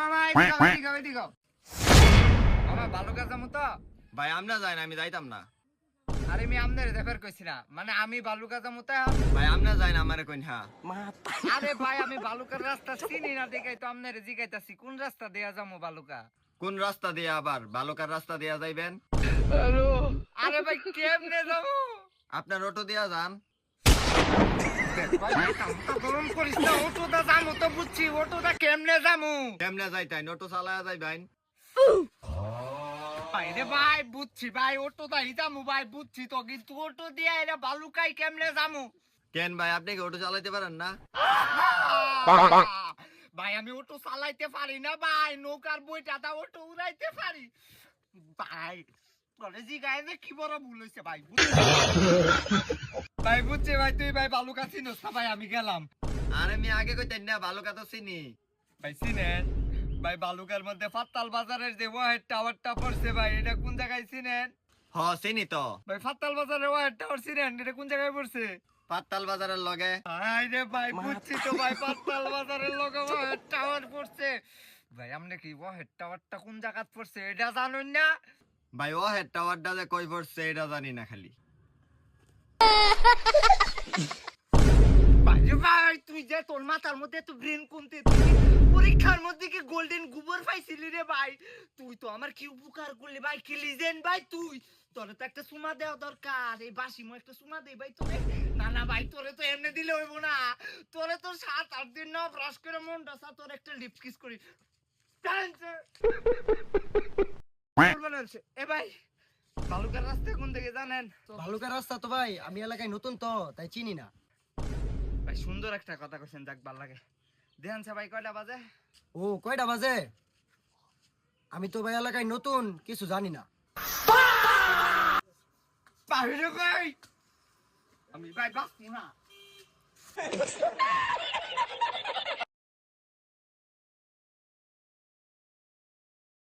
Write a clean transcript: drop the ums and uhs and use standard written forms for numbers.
মামা এদিকে মামা বালুকা যাবো তো ভাই আমরা যাই না, আমি যাইতাম না। আরে আমি আমনের রেফার কইছি না, মানে আমি বালুকা যাবো তো। ভাই আমরা যাই না, আমারে কইন হ্যাঁ। আরে ভাই আমি বালুকার রাস্তা চিনি না দেখাই তো আমনের জিগাইতাছি কোন রাস্তা দেয়া যাবো বালুকা। কোন রাস্তা দিয়ে আবার বালুকার রাস্তা দিয়া যাইবেন? আরে ভাই কেমনে যাবো? আপনার অটো দিয়া যান। গরম করিস না, অটোটা যাবো তো বুঝছি, অটোটা কেমনে যাবো? কেমনে যাইতেন? অটো চালায়া যাইবেন। ভাই রে ভাই বুঝছি ভাই, অটোটা যাবো ভাই বুঝছি তো, কিন্তু অটো দিয়ে এরা বালুকাই কেমনে যাবো? কেন ভাই, আপনি কি অটো চালাইতে পারেন না? ভাই আমি অটো চালাইতে পারি না ভাই, নৌকার বইটা দা অটো উড়াইতে পারি ভাই। কলেজি গায়ে কি বড় ভুল হইছে ভাই। ভাই বুঝছি ভাই, তুই ভাই বালুকা চিনোস না ভাই, আমি গেলাম। আর আমি আগে কইতেন না, বালুকা তো চিনি। ভাই চিনেন ভাই, বালুকার মধ্যে ফাত্তাল বাজারের যে ওয়াহেড টাওয়ারটা পড়ছে ভাই, এটা কোন জায়গায় চিনেন? হ চিনি তো। ভাই ফাত্তাল বাজারের ওয়াহেড টাওয়ার চিনেন, এটা কোন জায়গায় পড়ছে? পাতাল বাজারের লগে। হাই রে ভাই বুঝছি তো ভাই, ফাত্তাল বাজারের লগে ওয়াহেড টাওয়ার পড়ছে ভাই। আপনি কি ওয়াহেড টাওয়ারটা কোন জায়গায় পড়ছে এটা জানেন না? ভাই ও হেড টাওয়ারটা যে কই পড়ছে এটা জানি না খালি। ভাই রে ভাই, তুই যে তোর মাথার মধ্যে তো ব্রেন কমতে, পরীক্ষার মধ্যে কি গোল্ডেন গোবর পাইছিলি রে ভাই? তুই তো আমার কি উপকার করলি ভাই, কি লিজেন্ড ভাই তুই। তোরে তো একটা সুমা দেওয়া দরকার, এই বাসিমো একটা সুমা দেই ভাই তোরে। না না ভাই, তোরে তো এমনি দিলে হইব না, তোরে তো 7-8 দিন না ব্রাশ করে মনটা সা তোর একটা লিপ কিস করি। এ ভাই বালুকার রাস্তা কোন দিকে জানেন? ভালুকা রাস্তা তো ভাই আমি এলাকায় নতুন তো তাই চিনি না। ভাই সুন্দর একটা কথা কইছেন, যাক ভাল লাগে। দেখানছে ভাই কয়টা বাজে? ও কয়টা বাজে? আমি তো ভাই এলাকায় নতুন, কিছু জানি না। বাইরে ভাই আমি ভাই বাঁচবো না।